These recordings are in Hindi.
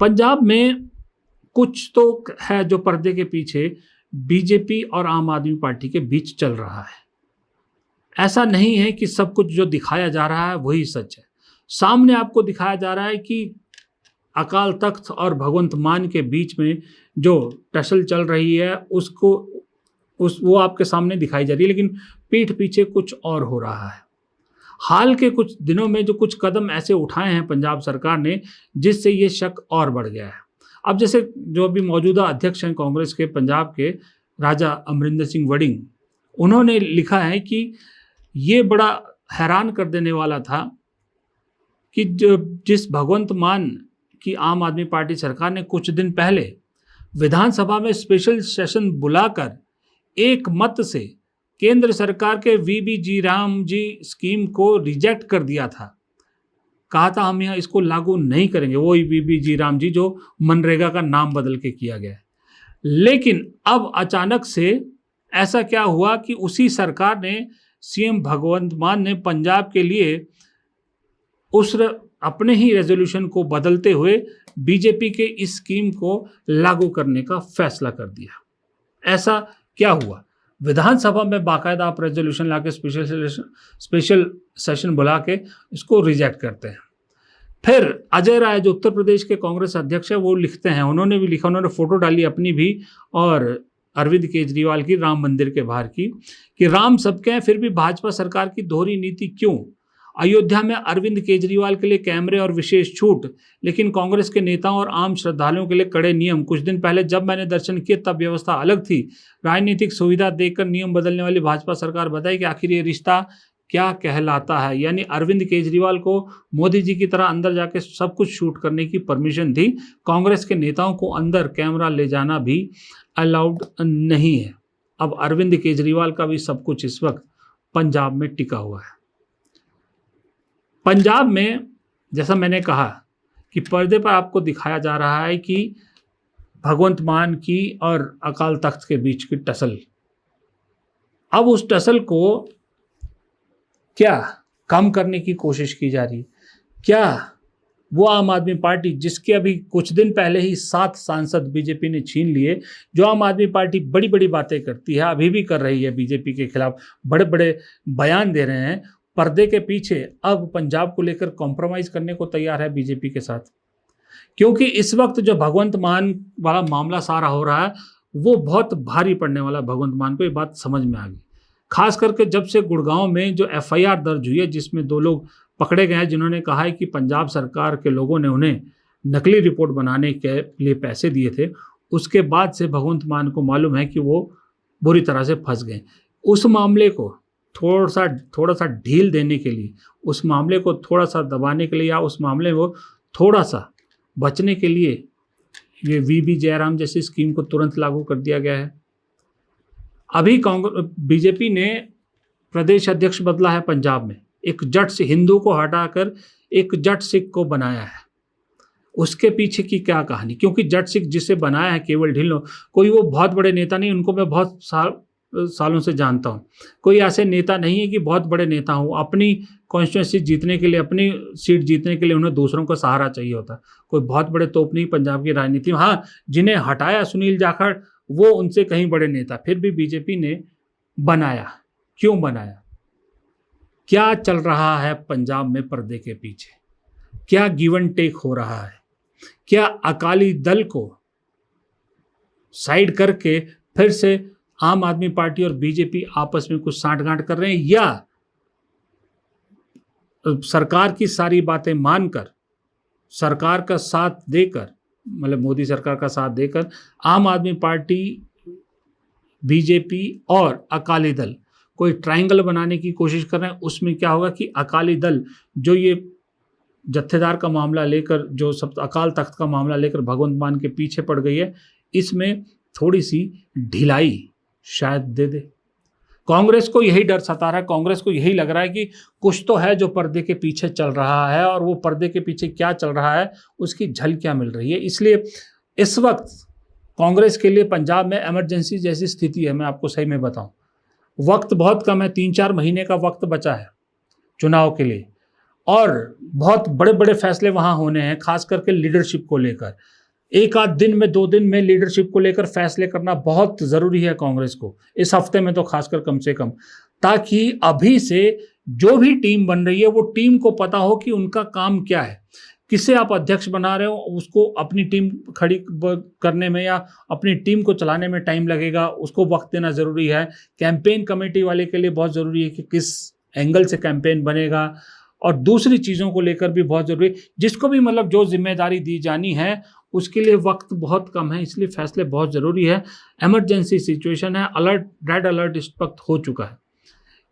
पंजाब में कुछ तो है जो पर्दे के पीछे बीजेपी और आम आदमी पार्टी के बीच चल रहा है। ऐसा नहीं है कि सब कुछ जो दिखाया जा रहा है वही सच है। सामने आपको दिखाया जा रहा है कि अकाल तख्त और भगवंत मान के बीच में जो टसल चल रही है वो आपके सामने दिखाई जा रही है, लेकिन पीठ पीछे कुछ और हो रहा है। हाल के कुछ दिनों में जो कुछ कदम ऐसे उठाए हैं पंजाब सरकार ने, जिससे ये शक और बढ़ गया है। अब जैसे जो अभी मौजूदा अध्यक्ष हैं कांग्रेस के पंजाब के, राजा अमरिंदर सिंह वड़िंग, उन्होंने लिखा है कि ये बड़ा हैरान कर देने वाला था कि जिस भगवंत मान की आम आदमी पार्टी सरकार ने कुछ दिन पहले विधानसभा में स्पेशल सेशन बुलाकर एक मत से केंद्र सरकार के वीबी जी राम जी स्कीम को रिजेक्ट कर दिया था। कहा था हम यहाँ इसको लागू नहीं करेंगे, वही वीबी जी राम जी जो मनरेगा का नाम बदल के किया गया है। लेकिन अब अचानक से ऐसा क्या हुआ कि उसी सरकार ने, सीएम भगवंत मान ने पंजाब के लिए उस अपने ही रेजोल्यूशन को बदलते हुए बीजेपी के इस स्कीम को लागू करने का फैसला कर दिया। ऐसा क्या हुआ? विधानसभा में बाकायदा आप रेजोल्यूशन लाके स्पेशल सेशन बुला के इसको रिजेक्ट करते हैं। फिर अजय राय जो उत्तर प्रदेश के कांग्रेस अध्यक्ष है, वो लिखते हैं, उन्होंने भी लिखा, उन्होंने फोटो डाली अपनी भी और अरविंद केजरीवाल की राम मंदिर के बाहर की, कि राम सबके हैं फिर भी भाजपा सरकार की दोहरी नीति क्यों? अयोध्या में अरविंद केजरीवाल के लिए कैमरे और विशेष छूट, लेकिन कांग्रेस के नेताओं और आम श्रद्धालुओं के लिए कड़े नियम। कुछ दिन पहले जब मैंने दर्शन किए तब व्यवस्था अलग थी। राजनीतिक सुविधा देकर नियम बदलने वाली भाजपा सरकार बताई कि आखिर ये रिश्ता क्या कहलाता है। यानी अरविंद केजरीवाल को मोदी जी की तरह अंदर जाके सब कुछ शूट करने की परमिशन थी। कांग्रेस के नेताओं को अंदर कैमरा ले जाना भी अलाउड नहीं है। अब अरविंद केजरीवाल का भी सब कुछ इस वक्त पंजाब में टिका हुआ है। पंजाब में जैसा मैंने कहा कि पर्दे पर आपको दिखाया जा रहा है कि भगवंत मान की और अकाल तख्त के बीच की टसल। अब उस टसल को क्या कम करने की कोशिश की जा रही है? क्या वो आम आदमी पार्टी जिसके अभी कुछ दिन पहले ही 7 सांसद बीजेपी ने छीन लिए, जो आम आदमी पार्टी बड़ी बड़ी बातें करती है, अभी भी कर रही है, बीजेपी के खिलाफ बड़े बड़े बयान दे रहे हैं, पर्दे के पीछे अब पंजाब को लेकर कॉम्प्रोमाइज करने को तैयार है बीजेपी के साथ। क्योंकि इस वक्त जो भगवंत मान वाला मामला सारा हो रहा है वो बहुत भारी पड़ने वाला भगवंत मान को, ये बात समझ में आ गई। खास करके जब से गुड़गांव में जो एफआईआर दर्ज हुई है जिसमें 2 लोग पकड़े गए हैं जिन्होंने कहा है कि पंजाब सरकार के लोगों ने उन्हें नकली रिपोर्ट बनाने के लिए पैसे दिए थे, उसके बाद से भगवंत मान को मालूम है कि वो बुरी तरह से फंस गए। उस मामले को थोड़ा सा ढील देने के लिए, उस मामले को थोड़ा सा दबाने के लिए या उस मामले को थोड़ा सा बचने के लिए ये वीबी जयराम जैसी स्कीम को तुरंत लागू कर दिया गया है। अभी बीजेपी ने प्रदेश अध्यक्ष बदला है पंजाब में, एक जट से हिंदू को हटाकर एक जट सिख को बनाया है। उसके पीछे की क्या कहानी? क्योंकि जट सिख जिसे बनाया है केवल ढिल्लों, कोई वो बहुत बड़े नेता नहीं, उनको मैं बहुत सालों से जानता हूँ। कोई ऐसे नेता नहीं है कि बहुत बड़े नेता हूँ। अपनी कॉन्स्टिट्यूंसी जीतने के लिए, अपनी सीट जीतने के लिए उन्हें दूसरों का सहारा चाहिए होता। कोई बहुत बड़े तोप नहीं पंजाब की राजनीति में। हाँ, जिन्हें हटाया सुनील जाखड़, वो उनसे कहीं बड़े नेता, फिर भी बीजेपी ने बनाया। क्यों बनाया? क्या चल रहा है पंजाब में पर्दे के पीछे? क्या गिव एंड टेक हो रहा है? क्या अकाली दल को साइड करके फिर से आम आदमी पार्टी और बीजेपी आपस में कुछ सांठगांठ कर रहे हैं, या सरकार की सारी बातें मानकर, सरकार का साथ देकर, मतलब मोदी सरकार का साथ देकर आम आदमी पार्टी, बीजेपी और अकाली दल कोई ट्रायंगल बनाने की कोशिश कर रहे हैं? उसमें क्या होगा कि अकाली दल जो ये जत्थेदार का मामला लेकर, जो सब अकाल तख्त का मामला लेकर भगवंत मान के पीछे पड़ गई है, इसमें थोड़ी सी ढिलाई शायद दे दे। कांग्रेस को यही डर सता रहा है, कांग्रेस को यही लग रहा है कि कुछ तो है जो पर्दे के पीछे चल रहा है, और वो पर्दे के पीछे क्या चल रहा है उसकी झलकियां मिल रही है। इसलिए इस वक्त कांग्रेस के लिए पंजाब में इमरजेंसी जैसी स्थिति है। मैं आपको सही में बताऊं, वक्त बहुत कम है, 3-4 महीने का वक्त बचा है चुनाव के लिए। और बहुत बड़े बड़े फैसले वहाँ होने हैं, खास करके लीडरशिप को लेकर। एक आध दिन में, 2 दिन में लीडरशिप को लेकर फैसले करना बहुत ज़रूरी है कांग्रेस को, इस हफ्ते में तो खासकर कम से कम, ताकि अभी से जो भी टीम बन रही है वो टीम को पता हो कि उनका काम क्या है। किसे आप अध्यक्ष बना रहे हो, उसको अपनी टीम खड़ी करने में या अपनी टीम को चलाने में टाइम लगेगा, उसको वक्त देना ज़रूरी है। कैंपेन कमेटी वाले के लिए बहुत ज़रूरी है कि किस एंगल से कैंपेन बनेगा, और दूसरी चीज़ों को लेकर भी बहुत ज़रूरी है। जिसको भी मतलब जो जिम्मेदारी दी जानी है उसके लिए वक्त बहुत कम है, इसलिए फैसले बहुत ज़रूरी है। इमरजेंसी सिचुएशन है, अलर्ट, रेड अलर्ट इस वक्त हो चुका है,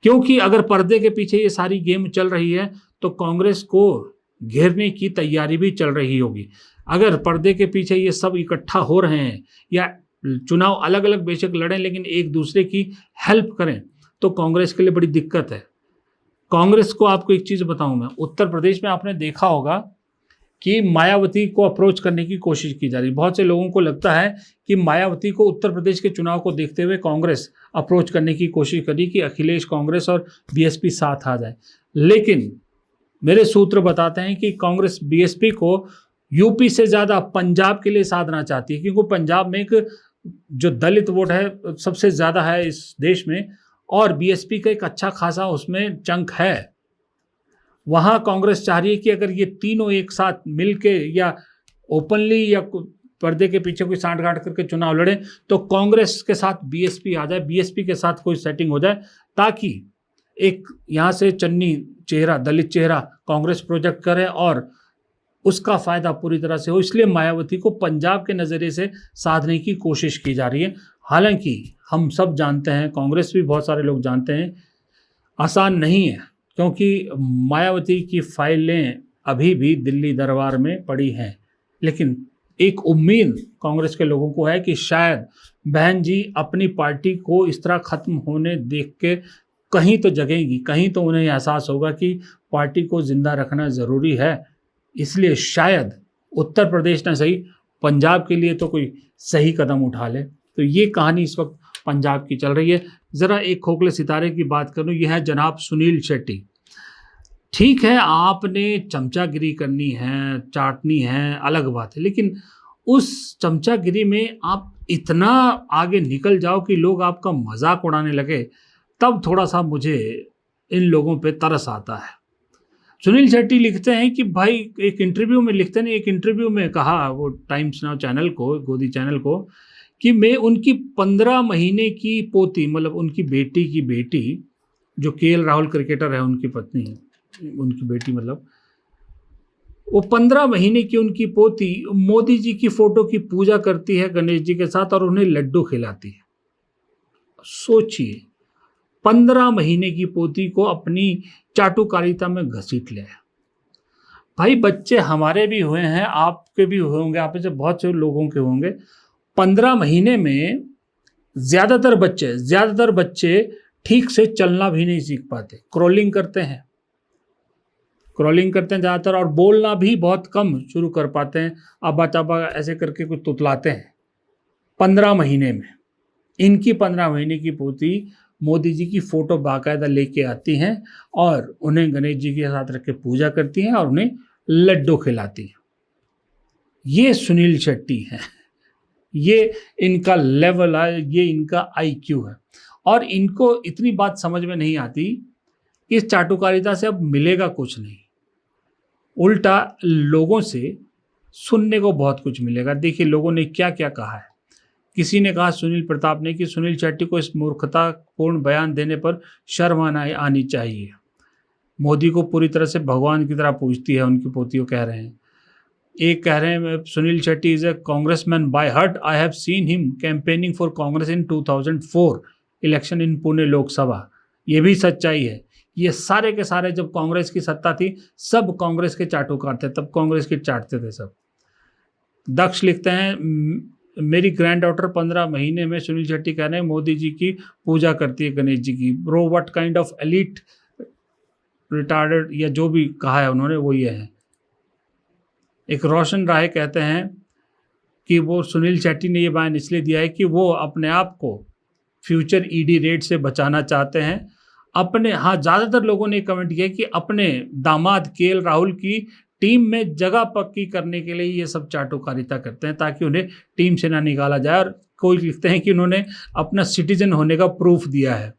क्योंकि अगर पर्दे के पीछे ये सारी गेम चल रही है तो कांग्रेस को घेरने की तैयारी भी चल रही होगी। अगर पर्दे के पीछे ये सब इकट्ठा हो रहे हैं या चुनाव अलग अलग बेशक लड़ें लेकिन एक दूसरे की हेल्प करें तो कांग्रेस के लिए बड़ी दिक्कत है। कांग्रेस को आपको एक चीज़ बताऊं मैं, उत्तर प्रदेश में आपने देखा होगा कि मायावती को अप्रोच करने की कोशिश की जा रही है। बहुत से लोगों को लगता है कि मायावती को उत्तर प्रदेश के चुनाव को देखते हुए कांग्रेस अप्रोच करने की कोशिश करी कि अखिलेश, कांग्रेस और बीएसपी साथ आ जाए, लेकिन मेरे सूत्र बताते हैं कि कांग्रेस बीएसपी को यूपी से ज़्यादा पंजाब के लिए साधना चाहती है, क्योंकि पंजाब में एक जो दलित वोट है सबसे ज़्यादा है इस देश में, और बीएसपी का एक अच्छा खासा उसमें चंक है। वहाँ कांग्रेस चाह रही है कि अगर ये तीनों एक साथ मिलके या ओपनली या पर्दे के पीछे कोई सांठ-गांठ करके चुनाव लड़े तो कांग्रेस के साथ बीएसपी आ जाए, बीएसपी के साथ कोई सेटिंग हो जाए, ताकि एक यहाँ से चन्नी चेहरा, दलित चेहरा कांग्रेस प्रोजेक्ट करे और उसका फ़ायदा पूरी तरह से हो। इसलिए मायावती को पंजाब के नज़रिए से साधने की कोशिश की जा रही है। हालांकि हम सब जानते हैं, कांग्रेस भी बहुत सारे लोग जानते हैं, आसान नहीं है, क्योंकि मायावती की फाइलें अभी भी दिल्ली दरबार में पड़ी हैं। लेकिन एक उम्मीद कांग्रेस के लोगों को है कि शायद बहन जी अपनी पार्टी को इस तरह ख़त्म होने देख के कहीं तो जगेंगी, कहीं तो उन्हें एहसास होगा कि पार्टी को ज़िंदा रखना ज़रूरी है। इसलिए शायद उत्तर प्रदेश ना सही, पंजाब के लिए तो कोई सही कदम उठा ले। तो ये कहानी इस वक्त पंजाब की चल रही है। ज़रा एक खोखले सितारे की बात करूँ, यह है जनाब सुनील शेट्टी। ठीक है, आपने चमचागिरी करनी है, चाटनी है, अलग बात है, लेकिन उस चमचागिरी में आप इतना आगे निकल जाओ कि लोग आपका मजाक उड़ाने लगे, तब थोड़ा सा मुझे इन लोगों पे तरस आता है। सुनील शेट्टी लिखते हैं कि भाई, एक इंटरव्यू में लिखते हैं, एक इंटरव्यू में कहा वो टाइम्स नाउ चैनल को, गोदी चैनल को, कि मैं उनकी 15 महीने की पोती, मतलब उनकी बेटी की बेटी, जो केएल राहुल क्रिकेटर है उनकी पत्नी है, उनकी बेटी, मतलब वो 15 महीने की उनकी पोती मोदी जी की फोटो की पूजा करती है गणेश जी के साथ और उन्हें लड्डू खिलाती है। सोचिए, 15 महीने की पोती को अपनी चाटुकारिता में घसीट ले। भाई, बच्चे हमारे भी हुए हैं, आपके भी हुए होंगे, आप में से बहुत से लोगों के होंगे। 15 महीने में ज़्यादातर बच्चे ठीक से चलना भी नहीं सीख पाते, क्रॉलिंग करते हैं ज़्यादातर, और बोलना भी बहुत कम शुरू कर पाते हैं, अब्बा चाबा ऐसे करके कुछ तुतलाते हैं। 15 महीने में इनकी 15 महीने की पोती मोदी जी की फ़ोटो बाकायदा लेके आती हैं और उन्हें गणेश जी के साथ रख के पूजा करती हैं और उन्हें लड्डू खिलाती हैं। ये सुनील शेट्टी हैं, ये इनका लेवल है, ये इनका IQ है। और इनको इतनी बात समझ में नहीं आती कि इस चाटुकारिता से अब मिलेगा कुछ नहीं, उल्टा लोगों से सुनने को बहुत कुछ मिलेगा। देखिए लोगों ने क्या क्या कहा है। किसी ने कहा, सुनील प्रताप ने, कि सुनील शेट्टी को इस मूर्खतापूर्ण बयान देने पर शर्म आनी चाहिए। मोदी को पूरी तरह से भगवान की तरह पूजती है, उनकी पोतियों कह रहे हैं। एक कह रहे हैं, Sunil Shetty is a congressman by heart, I have seen him campaigning for Congress in 2004 election in Pune Lok Sabha. ये भी सच्चाई है। ये सारे के सारे जब कांग्रेस की सत्ता थी, सब कांग्रेस के चाटुकार थे, तब कांग्रेस के चाटते थे सब। दक्ष लिखते हैं, मेरी ग्रैंड डॉटर 15 महीने में, सुनील शेट्टी कह रहे हैं, मोदी जी की पूजा करती है गणेश जी की। Bro, what kind of elite retarded, या जो भी कहा है उन्होंने वो ये है। एक रोशन राय कहते हैं कि वो सुनील शेट्टी ने ये बयान इसलिए दिया है कि वो अपने आप को फ्यूचर ईडी रेड से बचाना चाहते हैं। अपने, हाँ, ज़्यादातर लोगों ने कमेंट किया कि अपने दामाद केएल राहुल की टीम में जगह पक्की करने के लिए ये सब चाटुकारिता करते हैं ताकि उन्हें टीम से ना निकाला जाए। और कोई लिखते हैं कि उन्होंने अपना सिटीजन होने का प्रूफ दिया है।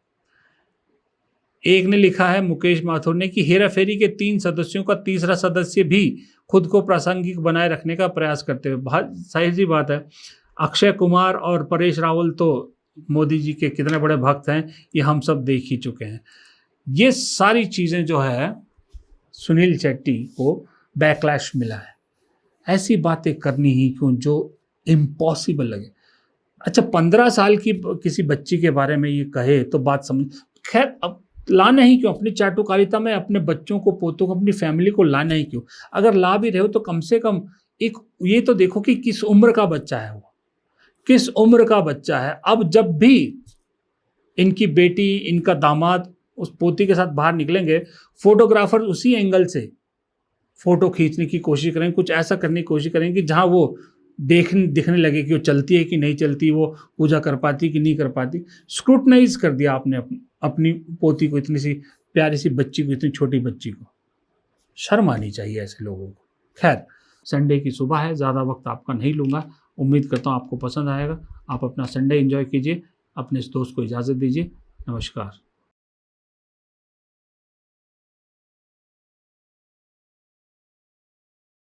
एक ने लिखा है, मुकेश माथुर ने, कि हेराफेरी के 3 सदस्यों का तीसरा सदस्य भी खुद को प्रासंगिक बनाए रखने का प्रयास करते हुए। बहुत सही सी बात है। अक्षय कुमार और परेश रावल तो मोदी जी के कितने बड़े भक्त हैं, ये हम सब देख ही चुके हैं। ये सारी चीज़ें जो है, सुनील शेट्टी को बैकलैश मिला है। ऐसी बातें करनी ही क्यों जो इम्पॉसिबल लगे। अच्छा, 15 साल की किसी बच्ची के बारे में ये कहे तो बात समझ, खैर अब लाना ही क्यों अपनी चाटुकारिता में, अपने बच्चों को, पोतों को, अपनी फैमिली को लाना ही क्यों? अगर ला भी रहे हो तो कम से कम एक ये तो देखो कि किस उम्र का बच्चा है वो, किस उम्र का बच्चा है। अब जब भी इनकी बेटी, इनका दामाद उस पोती के साथ बाहर निकलेंगे, फोटोग्राफर उसी एंगल से फोटो खींचने की कोशिश करेंगे, कुछ ऐसा करने की कोशिश करेंगे कि जहाँ वो दिखने लगे कि वो चलती है कि नहीं चलती, वो पूजा कर पाती कि नहीं कर पाती। स्क्रूटनाइज कर दिया आपने अपनी पोती को, इतनी सी प्यारी सी बच्ची को, इतनी छोटी बच्ची को। शर्म आनी चाहिए ऐसे लोगों को। खैर, संडे की सुबह है, ज़्यादा वक्त आपका नहीं लूँगा। उम्मीद करता हूँ आपको पसंद आएगा। आप अपना संडे एंजॉय कीजिए। अपने इस दोस्त को इजाज़त दीजिए। नमस्कार।